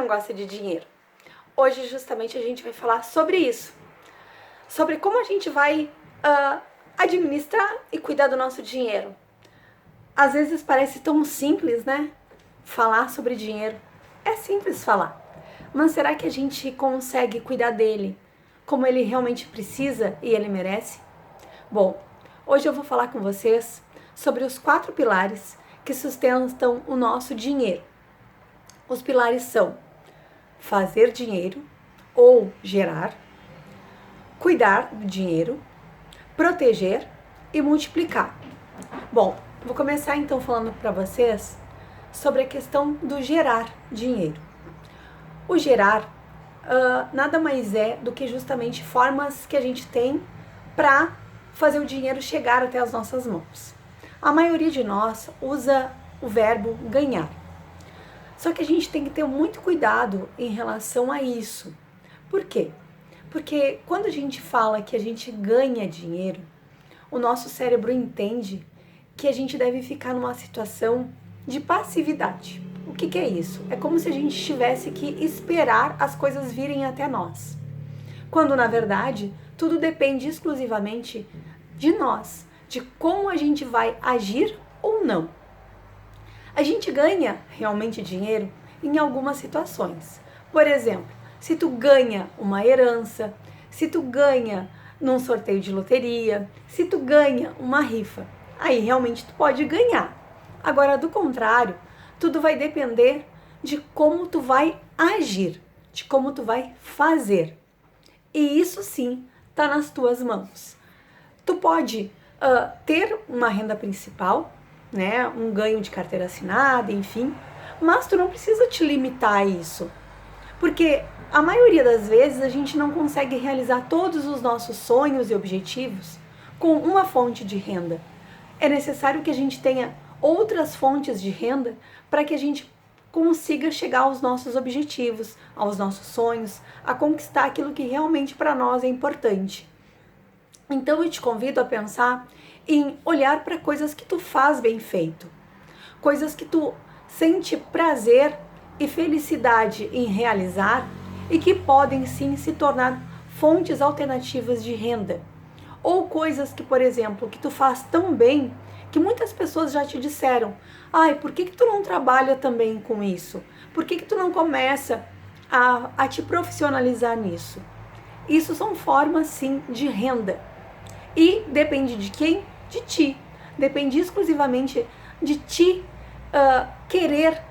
não gosta de dinheiro? Hoje justamente a gente vai falar sobre isso, sobre como a gente vai administrar e cuidar do nosso dinheiro. Às vezes parece tão simples, né? Falar sobre dinheiro. É simples falar, mas será que a gente consegue cuidar dele como ele realmente precisa e ele merece? Bom, hoje eu vou falar com vocês sobre os 4 pilares que sustentam o nosso dinheiro. Os pilares são fazer dinheiro ou gerar, cuidar do dinheiro, proteger e multiplicar. Bom, vou começar então falando para vocês sobre a questão do gerar dinheiro. O gerar nada mais é do que justamente formas que a gente tem para fazer o dinheiro chegar até as nossas mãos. A maioria de nós usa o verbo ganhar. Só que a gente tem que ter muito cuidado em relação a isso. Por quê? Porque quando a gente fala que a gente ganha dinheiro, o nosso cérebro entende que a gente deve ficar numa situação de passividade. O que é isso? É como se a gente tivesse que esperar as coisas virem até nós. Quando, na verdade, tudo depende exclusivamente de nós, de como a gente vai agir ou não. A gente ganha realmente dinheiro em algumas situações. Por exemplo, se tu ganha uma herança, se tu ganha num sorteio de loteria, se tu ganha uma rifa, aí realmente tu pode ganhar. Agora, do contrário, tudo vai depender de como tu vai agir, de como tu vai fazer. E isso sim está nas tuas mãos. Tu pode ter uma renda principal, né, um ganho de carteira assinada, enfim, mas tu não precisa te limitar a isso, porque a maioria das vezes a gente não consegue realizar todos os nossos sonhos e objetivos com uma fonte de renda. É necessário que a gente tenha outras fontes de renda para que a gente consiga chegar aos nossos objetivos, aos nossos sonhos, a conquistar aquilo que realmente para nós é importante. Então eu te convido a pensar em olhar para coisas que tu faz bem feito, coisas que tu sente prazer e felicidade em realizar e que podem sim se tornar fontes alternativas de renda. Ou coisas que, por exemplo, que tu faz tão bem que muitas pessoas já te disseram: ai, por que tu não trabalha também com isso? Por que tu não começa a te profissionalizar nisso? Isso são formas sim de renda. E depende de quem? De ti. Depende exclusivamente de ti querer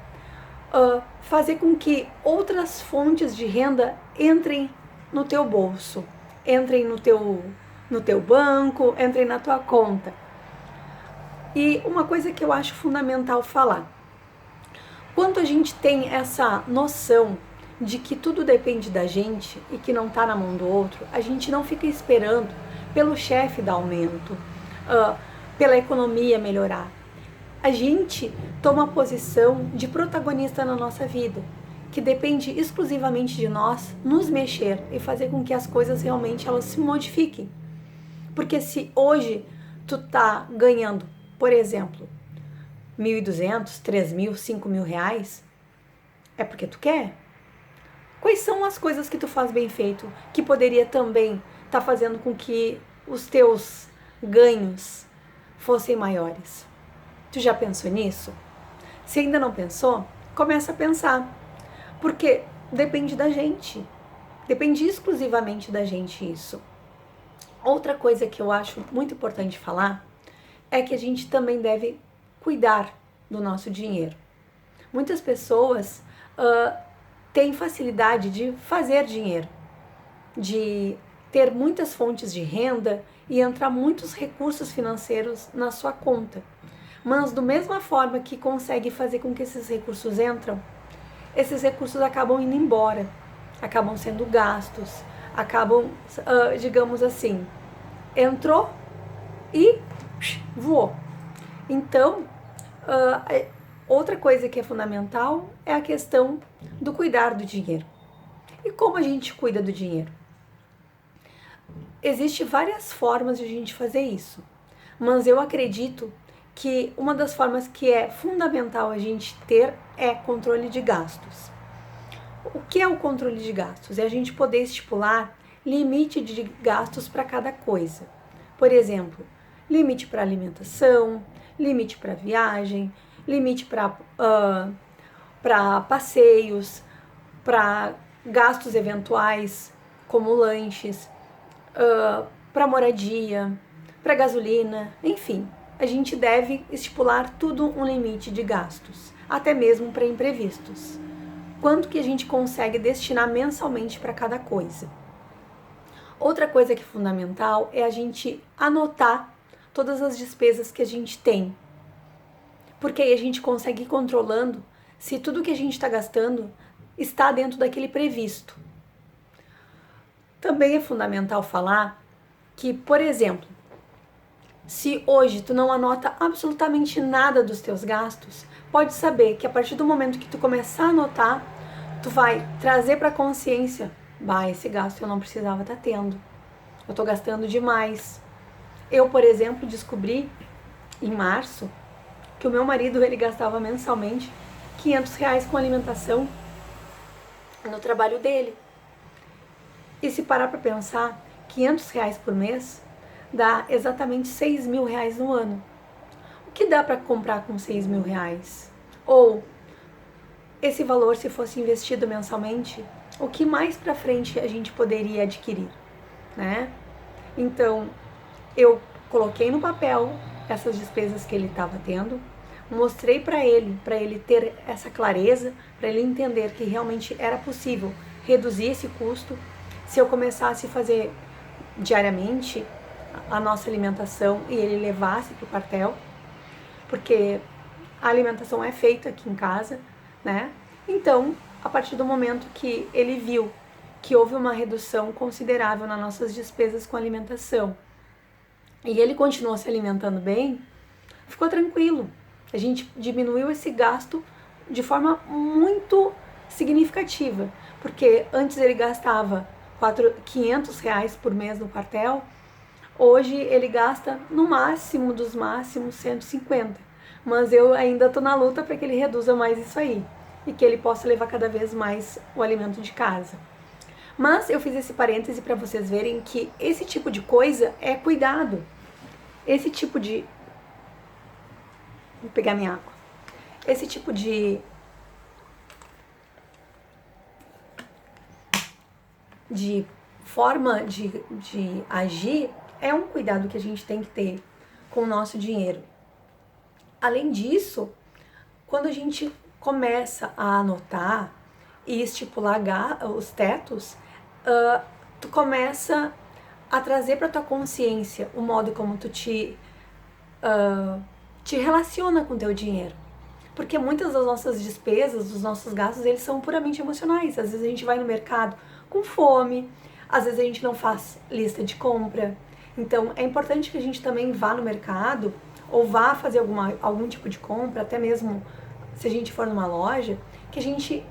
fazer com que outras fontes de renda entrem no teu bolso, entrem no teu banco, entrem na tua conta. E uma coisa que eu acho fundamental falar: quando a gente tem essa noção de que tudo depende da gente e que não está na mão do outro, a gente não fica esperando pelo chefe dar aumento, pela economia melhorar. A gente toma a posição de protagonista na nossa vida, que depende exclusivamente de nós nos mexer e fazer com que as coisas realmente elas se modifiquem. Porque se hoje tu tá ganhando, por exemplo, 1.200, 3.000, 5.000 reais, é porque tu quer? Quais são as coisas que tu faz bem feito que poderia também estar fazendo com que os teus ganhos fossem maiores? Tu já pensou nisso? Se ainda não pensou, começa a pensar. Porque depende da gente. Depende exclusivamente da gente isso. Outra coisa que eu acho muito importante falar é que a gente também deve cuidar do nosso dinheiro. Muitas pessoas têm facilidade de fazer dinheiro, de ter muitas fontes de renda e entrar muitos recursos financeiros na sua conta. Mas da mesma forma que consegue fazer com que esses recursos entram, esses recursos acabam indo embora, acabam sendo gastos, acabam, digamos assim, entrou e voou. Então, outra coisa que é fundamental é a questão do cuidar do dinheiro. E como a gente cuida do dinheiro? Existem várias formas de a gente fazer isso, mas eu acredito que uma das formas que é fundamental a gente ter é controle de gastos. O que é o controle de gastos? É a gente poder estipular limite de gastos para cada coisa. Por exemplo, limite para alimentação, limite para viagem, limite para passeios, para gastos eventuais, como lanches, para moradia, para gasolina, enfim. A gente deve estipular tudo um limite de gastos, até mesmo para imprevistos. Quanto que a gente consegue destinar mensalmente para cada coisa. Outra coisa que é fundamental é a gente anotar todas as despesas que a gente tem. Porque aí a gente consegue ir controlando se tudo que a gente está gastando está dentro daquele previsto. Também é fundamental falar que, por exemplo, se hoje tu não anota absolutamente nada dos teus gastos, pode saber que a partir do momento que tu começar a anotar, tu vai trazer para a consciência, esse gasto eu não precisava estar tendo, eu estou gastando demais. Eu, por exemplo, descobri em março que o meu marido ele gastava mensalmente R$500 com alimentação no trabalho dele. E se parar para pensar, R$500 por mês dá exatamente R$6.000 no ano. O que dá para comprar com R$6.000? Ou esse valor, se fosse investido mensalmente, o que mais para frente a gente poderia adquirir, né? Então, eu coloquei no papel essas despesas que ele estava tendo, mostrei para ele ter essa clareza, para ele entender que realmente era possível reduzir esse custo se eu começasse a fazer diariamente a nossa alimentação e ele levasse para o quartel, porque a alimentação é feita aqui em casa, né? Então, a partir do momento que ele viu que houve uma redução considerável nas nossas despesas com alimentação e ele continuou se alimentando bem, ficou tranquilo. A gente diminuiu esse gasto de forma muito significativa, porque antes ele gastava R$500 por mês no quartel, hoje ele gasta no máximo dos máximos 150, mas eu ainda estou na luta para que ele reduza mais isso aí e que ele possa levar cada vez mais o alimento de casa. Mas eu fiz esse parêntese para vocês verem que esse tipo de coisa é cuidado. Esse tipo de... Vou pegar minha água. Esse tipo de forma de agir é um cuidado que a gente tem que ter com o nosso dinheiro. Além disso, quando a gente começa a anotar e estipular os tetos, tu começa a trazer para tua consciência o modo como tu te relaciona com o teu dinheiro. Porque muitas das nossas despesas, dos nossos gastos, eles são puramente emocionais. Às vezes a gente vai no mercado com fome, às vezes a gente não faz lista de compra. Então é importante que a gente também vá no mercado ou vá fazer algum tipo de compra, até mesmo se a gente for numa loja, que a gente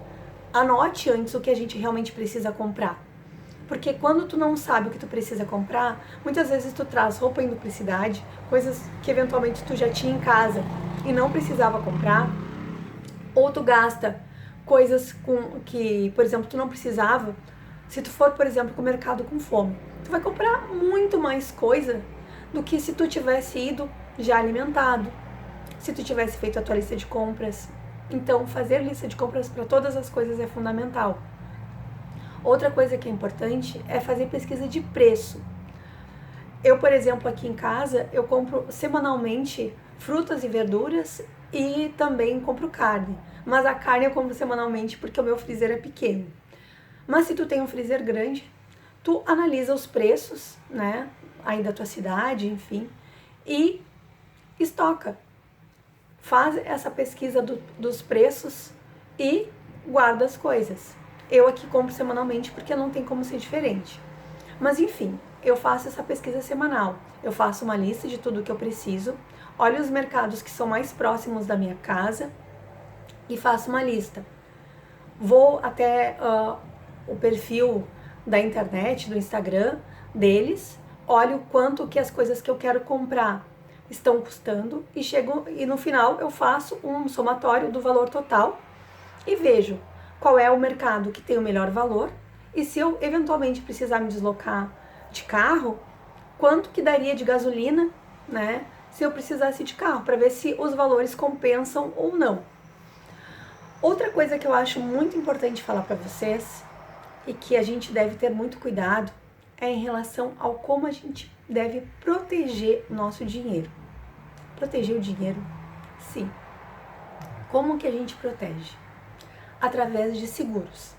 anote antes o que a gente realmente precisa comprar. Porque quando tu não sabe o que tu precisa comprar, muitas vezes tu traz roupa em duplicidade, coisas que eventualmente tu já tinha em casa e não precisava comprar, ou tu gasta coisas que, por exemplo, tu não precisava. Se tu for, por exemplo, pro mercado com fome, tu vai comprar muito mais coisa do que se tu tivesse ido já alimentado, se tu tivesse feito a tua lista de compras. Então, fazer lista de compras para todas as coisas é fundamental. Outra coisa que é importante é fazer pesquisa de preço. Eu, por exemplo, aqui em casa, eu compro semanalmente frutas e verduras e também compro carne. Mas a carne eu compro semanalmente porque o meu freezer é pequeno. Mas se tu tem um freezer grande, tu analisa os preços, né, aí da tua cidade, enfim, e estoca. Faz essa pesquisa dos preços e guarda as coisas. Eu aqui compro semanalmente porque não tem como ser diferente. Mas enfim, eu faço essa pesquisa semanal. Eu faço uma lista de tudo que eu preciso, olho os mercados que são mais próximos da minha casa e faço uma lista. Vou até o perfil da internet, do Instagram deles, olho quanto que as coisas que eu quero comprar estão custando e no final eu faço um somatório do valor total e vejo qual é o mercado que tem o melhor valor e se eu eventualmente precisar me deslocar de carro, quanto que daria de gasolina, né, se eu precisasse de carro, para ver se os valores compensam ou não. Outra coisa que eu acho muito importante falar para vocês e que a gente deve ter muito cuidado é em relação ao como a gente deve proteger o nosso dinheiro. Proteger o dinheiro, sim. Como que a gente protege? Através de seguros.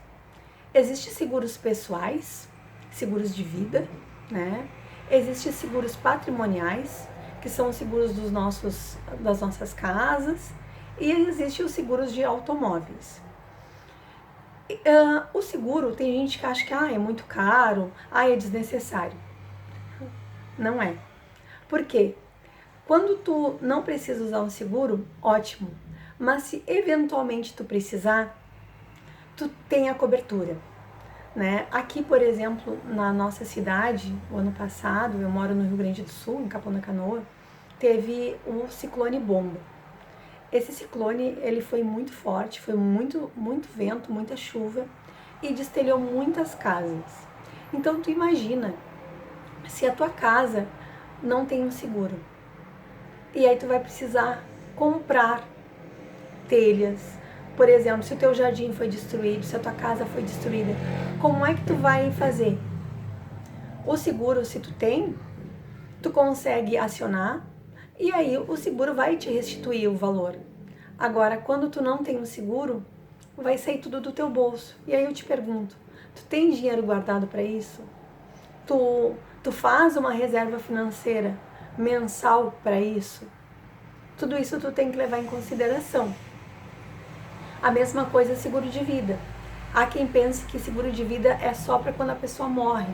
Existem seguros pessoais, seguros de vida, né? Existem seguros patrimoniais, que são os seguros das nossas casas, e existem os seguros de automóveis. O seguro, tem gente que acha que é muito caro, é desnecessário. Não é. Por quê? Quando tu não precisa usar um seguro, ótimo. Mas se eventualmente tu precisar, tu tem a cobertura, né? Aqui, por exemplo, na nossa cidade, o ano passado, eu moro no Rio Grande do Sul, em Capão da Canoa, teve o ciclone bomba. Esse ciclone, ele foi muito forte, foi muito vento, muita chuva e destelhou muitas casas. Então tu imagina se a tua casa não tem um seguro. E aí tu vai precisar comprar telhas. Por exemplo, se o teu jardim foi destruído, se a tua casa foi destruída, como é que tu vai fazer? O seguro, se tu tem, tu consegue acionar e aí o seguro vai te restituir o valor. Agora, quando tu não tem um seguro, vai sair tudo do teu bolso. E aí eu te pergunto, tu tem dinheiro guardado para isso? Tu faz uma reserva financeira mensal para isso? Tudo isso tu tem que levar em consideração. A mesma coisa é seguro de vida. Há quem pense que seguro de vida é só para quando a pessoa morre.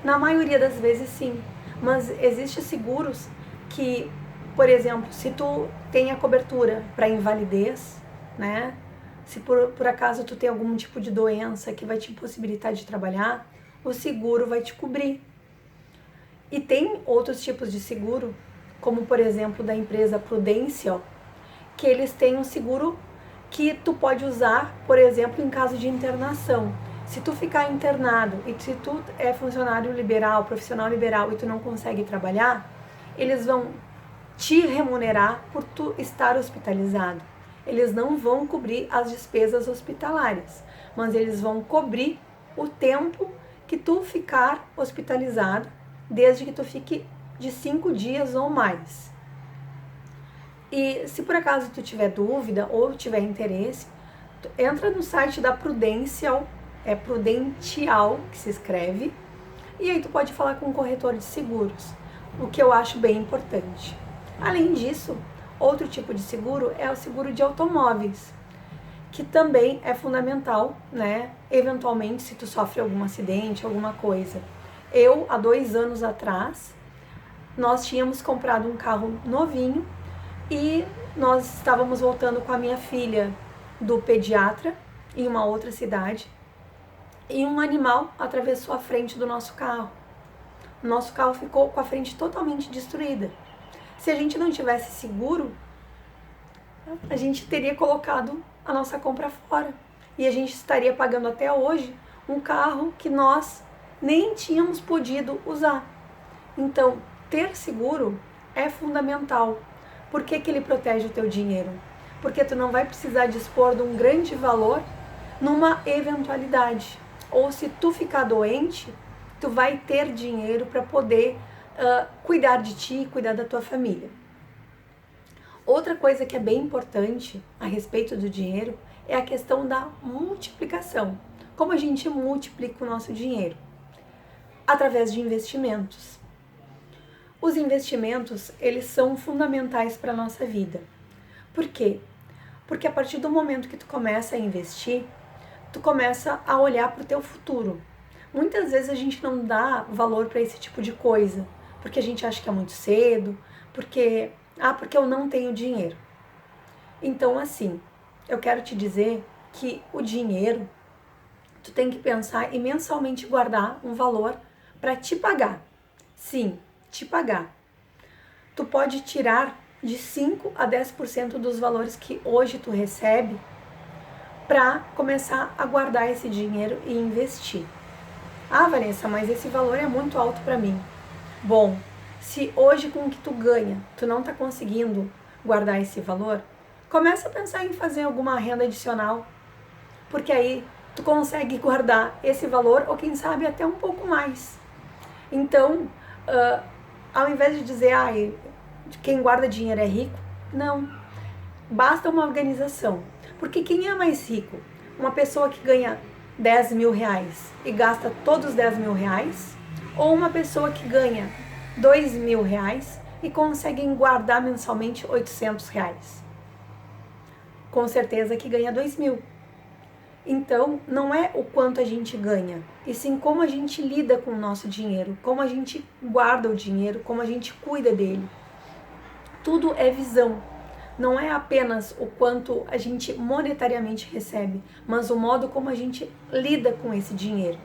Na maioria das vezes sim, mas existem seguros que, por exemplo, se tu tem a cobertura para invalidez, né? Se por acaso tu tem algum tipo de doença que vai te impossibilitar de trabalhar, o seguro vai te cobrir. E tem outros tipos de seguro, como por exemplo da empresa Prudential, que eles têm um seguro que tu pode usar, por exemplo, em caso de internação. Se tu ficar internado e se tu é funcionário liberal, profissional liberal e tu não consegue trabalhar, eles vão te remunerar por tu estar hospitalizado. Eles não vão cobrir as despesas hospitalares, mas eles vão cobrir o tempo que tu ficar hospitalizado, desde que tu fique de 5 dias ou mais. E se por acaso tu tiver dúvida ou tiver interesse, entra no site da Prudential, é Prudential que se escreve, e aí tu pode falar com um corretor de seguros, o que eu acho bem importante. Além disso, outro tipo de seguro é o seguro de automóveis, que também é fundamental, né? Eventualmente, se tu sofre algum acidente, alguma coisa. Eu, há 2 anos atrás, nós tínhamos comprado um carro novinho e nós estávamos voltando com a minha filha do pediatra em uma outra cidade e um animal atravessou a frente do nosso carro. O nosso carro ficou com a frente totalmente destruída. Se a gente não tivesse seguro, a gente teria colocado a nossa compra fora e a gente estaria pagando até hoje um carro que nós nem tínhamos podido usar. Então, ter seguro é fundamental. Por que ele protege o teu dinheiro? Porque tu não vai precisar dispor de um grande valor numa eventualidade. Ou se tu ficar doente, tu vai ter dinheiro para poder cuidar de ti e cuidar da tua família. Outra coisa que é bem importante a respeito do dinheiro é a questão da multiplicação. Como a gente multiplica o nosso dinheiro? Através de investimentos. Os investimentos, eles são fundamentais para a nossa vida. Por quê? Porque a partir do momento que tu começa a investir, tu começa a olhar para o teu futuro. Muitas vezes a gente não dá valor para esse tipo de coisa, porque a gente acha que é muito cedo, porque eu não tenho dinheiro. Então, assim, eu quero te dizer que o dinheiro, tu tem que pensar e mensalmente guardar um valor para te pagar. Sim, te pagar. Tu pode tirar de 5 a 10% dos valores que hoje tu recebe para começar a guardar esse dinheiro e investir. Ah, Vanessa, mas esse valor é muito alto para mim. Bom, se hoje com o que tu ganha, tu não tá conseguindo guardar esse valor, começa a pensar em fazer alguma renda adicional, porque aí tu consegue guardar esse valor ou quem sabe até um pouco mais. Então, ao invés de dizer, quem guarda dinheiro é rico, não. Basta uma organização. Porque quem é mais rico? Uma pessoa que ganha 10 mil reais e gasta todos os 10 mil reais? Ou uma pessoa que ganha 2 mil reais e consegue guardar mensalmente 800 reais? Com certeza que ganha 2 mil. Então, não é o quanto a gente ganha, e sim como a gente lida com o nosso dinheiro, como a gente guarda o dinheiro, como a gente cuida dele. Tudo é visão. Não é apenas o quanto a gente monetariamente recebe, mas o modo como a gente lida com esse dinheiro.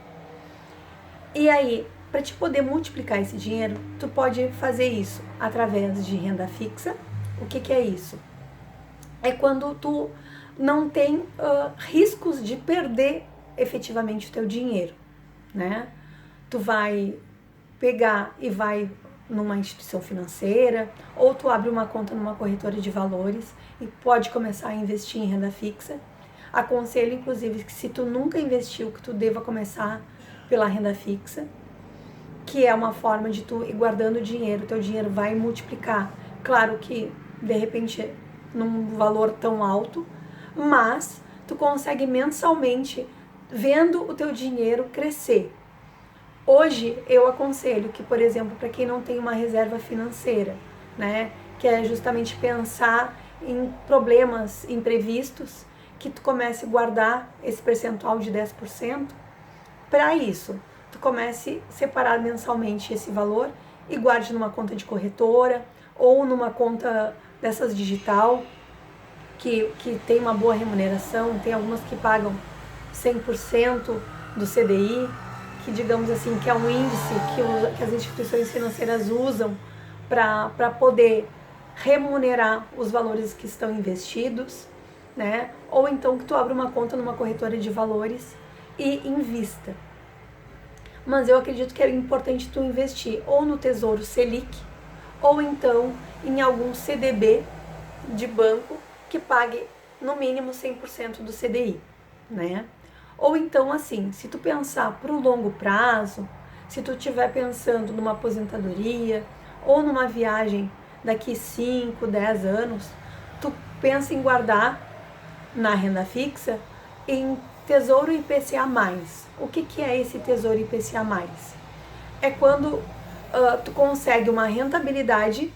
E aí, para te poder multiplicar esse dinheiro, tu pode fazer isso através de renda fixa. O que é isso? É quando tu não tem riscos de perder efetivamente o teu dinheiro, né? Tu vai pegar e vai numa instituição financeira, ou tu abre uma conta numa corretora de valores e pode começar a investir em renda fixa. Aconselho, inclusive, que se tu nunca investiu, que tu deva começar pela renda fixa, que é uma forma de tu ir guardando dinheiro, teu dinheiro vai multiplicar. Claro que, de repente, num valor tão alto, mas tu consegue mensalmente vendo o teu dinheiro crescer. Hoje eu aconselho que, por exemplo, para quem não tem uma reserva financeira, né, que é justamente pensar em problemas imprevistos, que tu comece a guardar esse percentual de 10%. Para isso, tu comece a separar mensalmente esse valor e guarde numa conta de corretora ou numa conta dessas digital, que tem uma boa remuneração. Tem algumas que pagam 100% do CDI, que digamos assim, que é um índice que as instituições financeiras usam para poder remunerar os valores que estão investidos, né? Ou então que tu abra uma conta numa corretora de valores e invista. Mas eu acredito que é importante tu investir ou no Tesouro Selic, ou então em algum CDB de banco que pague no mínimo 100% do CDI, né? Ou então, assim, se tu pensar para o longo prazo, se tu estiver pensando numa aposentadoria ou numa viagem daqui 5, 10 anos, tu pensa em guardar na renda fixa em Tesouro IPCA+. O que é esse Tesouro IPCA+? É quando tu consegue uma rentabilidade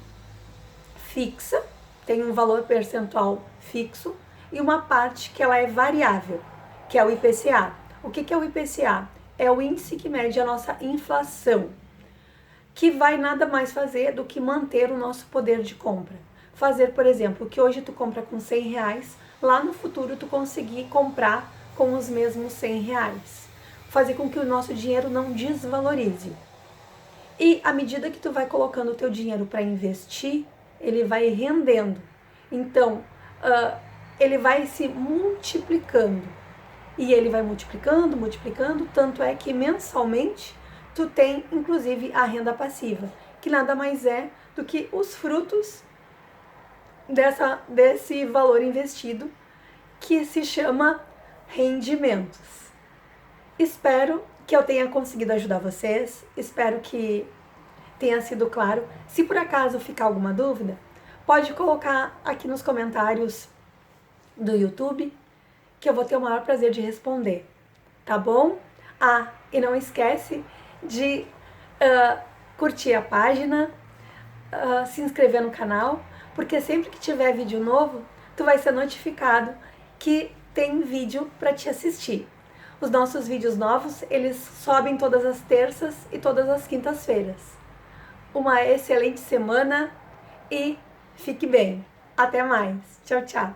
fixa, tem um valor percentual fixo e uma parte que ela é variável, que é o IPCA. O que é o IPCA? É o índice que mede a nossa inflação, que vai nada mais fazer do que manter o nosso poder de compra. Fazer, por exemplo, o que hoje tu compra com 100 reais, lá no futuro tu conseguir comprar com os mesmos 100 reais. Fazer com que o nosso dinheiro não desvalorize. E à medida que tu vai colocando o teu dinheiro para investir, ele vai rendendo. Então, ele vai se multiplicando. E ele vai multiplicando, tanto é que mensalmente tu tem, inclusive, a renda passiva, que nada mais é do que os frutos desse valor investido, que se chama rendimentos. Espero que eu tenha conseguido ajudar vocês, espero que tenha sido claro. Se por acaso ficar alguma dúvida, pode colocar aqui nos comentários do YouTube, que eu vou ter o maior prazer de responder, tá bom? E não esquece de curtir a página, se inscrever no canal, porque sempre que tiver vídeo novo, tu vai ser notificado que tem vídeo para te assistir. Os nossos vídeos novos, eles sobem todas as terças e todas as quintas-feiras. Uma excelente semana e fique bem. Até mais. Tchau, tchau.